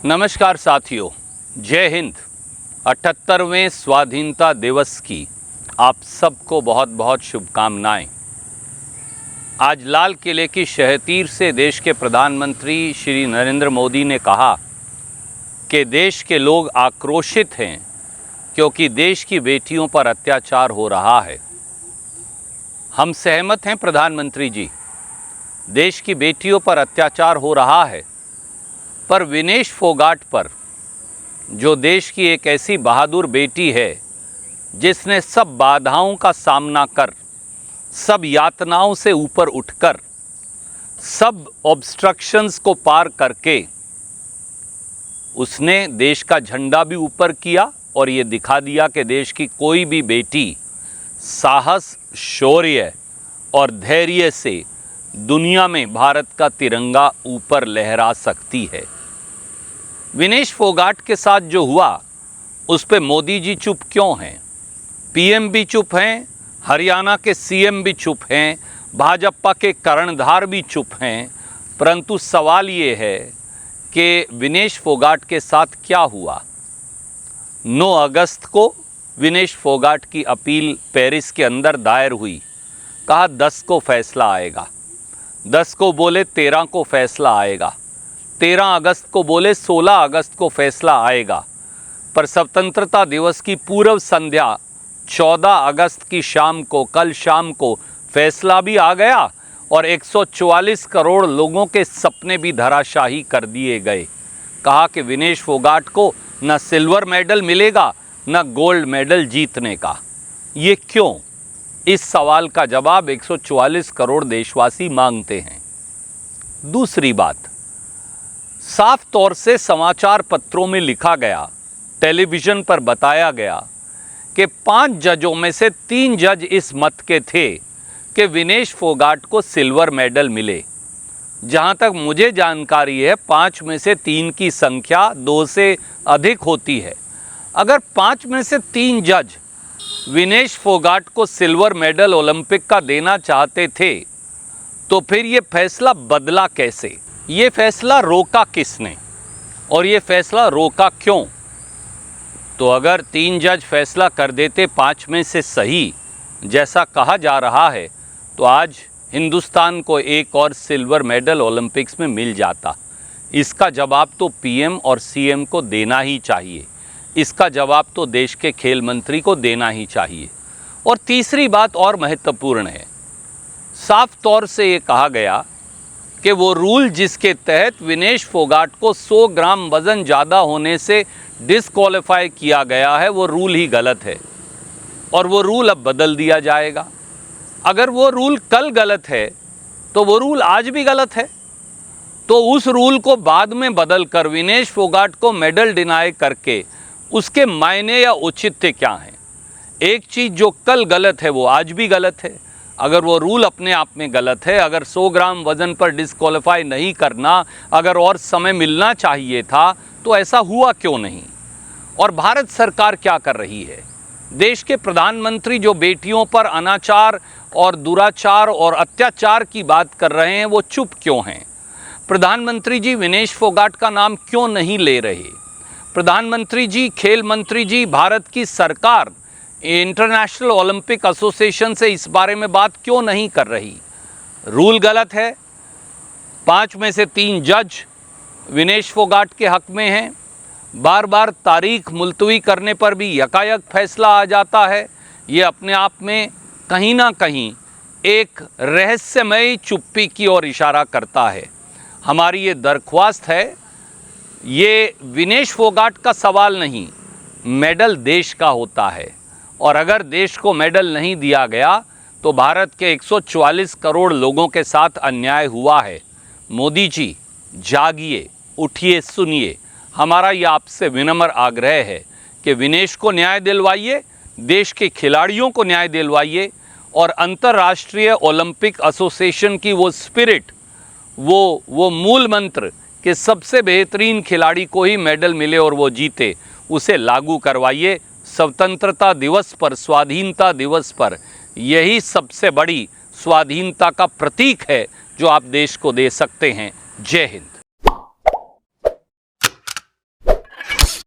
नमस्कार साथियों, जय हिंद। 78वें स्वाधीनता दिवस की आप सबको बहुत बहुत शुभकामनाएं। आज लाल किले की शहतीर से देश के प्रधानमंत्री श्री नरेंद्र मोदी ने कहा कि देश के लोग आक्रोशित हैं क्योंकि देश की बेटियों पर अत्याचार हो रहा है। हम सहमत हैं प्रधानमंत्री जी, देश की बेटियों पर अत्याचार हो रहा है, पर विनेश फोगाट पर, जो देश की एक ऐसी बहादुर बेटी है जिसने सब बाधाओं का सामना कर, सब यातनाओं से ऊपर उठकर, सब ऑब्स्ट्रक्शंस को पार करके उसने देश का झंडा भी ऊपर किया और ये दिखा दिया कि देश की कोई भी बेटी साहस, शौर्य और धैर्य से दुनिया में भारत का तिरंगा ऊपर लहरा सकती है। विनेश फोगाट के साथ जो हुआ उस पे मोदी जी चुप क्यों हैं? पीएम भी चुप हैं, हरियाणा के सीएम भी चुप हैं, भाजपा के कर्णधार भी चुप हैं, परंतु सवाल ये है कि विनेश फोगाट के साथ क्या हुआ। 9 अगस्त को विनेश फोगाट की अपील पेरिस के अंदर दायर हुई। कहा 10 को फैसला आएगा, 10 को बोले 13 को फैसला आएगा, 13 अगस्त को बोले 16 अगस्त को फैसला आएगा। पर स्वतंत्रता दिवस की पूर्व संध्या 14 अगस्त की शाम को, कल शाम को फैसला भी आ गया और 144 करोड़ लोगों के सपने भी धराशाही कर दिए गए। कहा कि विनेश फोगाट को न सिल्वर मेडल मिलेगा न गोल्ड मेडल जीतने का। ये क्यों? इस सवाल का जवाब 144 करोड़ देशवासी मांगते हैं। दूसरी बात, साफ तौर से समाचार पत्रों में लिखा गया, टेलीविज़न पर बताया गया कि 5 जजों में से 3 जज इस मत के थे कि विनेश फोगाट को सिल्वर मेडल मिले। जहां तक मुझे जानकारी है 5 में से 3 की संख्या 2 से अधिक होती है। अगर 5 में से 3 जज विनेश फोगाट को सिल्वर मेडल ओलंपिक का देना चाहते थे तो फिर ये फैसला बदला कैसे? ये फैसला रोका किसने और ये फैसला रोका क्यों? तो अगर 3 जज फैसला कर देते 5 में से सही, जैसा कहा जा रहा है, तो आज हिंदुस्तान को एक और सिल्वर मेडल ओलंपिक्स में मिल जाता। इसका जवाब तो पीएम और सीएम को देना ही चाहिए। इसका जवाब तो देश के खेल मंत्री को देना ही चाहिए। और तीसरी बात और महत्वपूर्ण है, साफ तौर से ये कहा गया कि वो रूल जिसके तहत विनेश फोगाट को 100 ग्राम वज़न ज़्यादा होने से डिस्क्वालीफाई किया गया है, वो रूल ही गलत है और वो रूल अब बदल दिया जाएगा। अगर वो रूल कल गलत है तो वो रूल आज भी गलत है। तो उस रूल को बाद में बदल कर विनेश फोगाट को मेडल डिनाई करके उसके मायने या औचित्य क्या हैं? एक चीज़ जो कल गलत है वो आज भी गलत है। अगर वो रूल अपने आप में गलत है, अगर 100 ग्राम वज़न पर डिस्क्वालीफाई नहीं करना, अगर और समय मिलना चाहिए था, तो ऐसा हुआ क्यों नहीं? और भारत सरकार क्या कर रही है? देश के प्रधानमंत्री जो बेटियों पर अनाचार और दुराचार और अत्याचार की बात कर रहे हैं, वो चुप क्यों हैं? प्रधानमंत्री जी विनेश फोगाट का नाम क्यों नहीं ले रहे? प्रधानमंत्री जी, खेल मंत्री जी, भारत की सरकार इंटरनेशनल ओलंपिक एसोसिएशन से इस बारे में बात क्यों नहीं कर रही? रूल गलत है। 5 में से 3 जज विनेश फोगाट के हक में हैं। बार बार तारीख मुलतवी करने पर भी यकायक फैसला आ जाता है। ये अपने आप में कहीं ना कहीं एक रहस्यमय चुप्पी की ओर इशारा करता है। हमारी ये दरख्वास्त है, ये विनेश फोगाट का सवाल नहीं, मेडल देश का होता है और अगर देश को मेडल नहीं दिया गया तो भारत के 144 करोड़ लोगों के साथ अन्याय हुआ है। मोदी जी जागिए, उठिए, सुनिए। हमारा ये आपसे विनम्र आग्रह है कि विनेश को न्याय दिलवाइए, देश के खिलाड़ियों को न्याय दिलवाइए और अंतर्राष्ट्रीय ओलंपिक एसोसिएशन की वो स्पिरिट, वो मूल मंत्र कि सबसे बेहतरीन खिलाड़ी को ही मेडल मिले और वो जीते, उसे लागू करवाइए। स्वतंत्रता दिवस पर, स्वाधीनता दिवस पर यही सबसे बड़ी स्वाधीनता का प्रतीक है जो आप देश को दे सकते हैं। जय हिंद।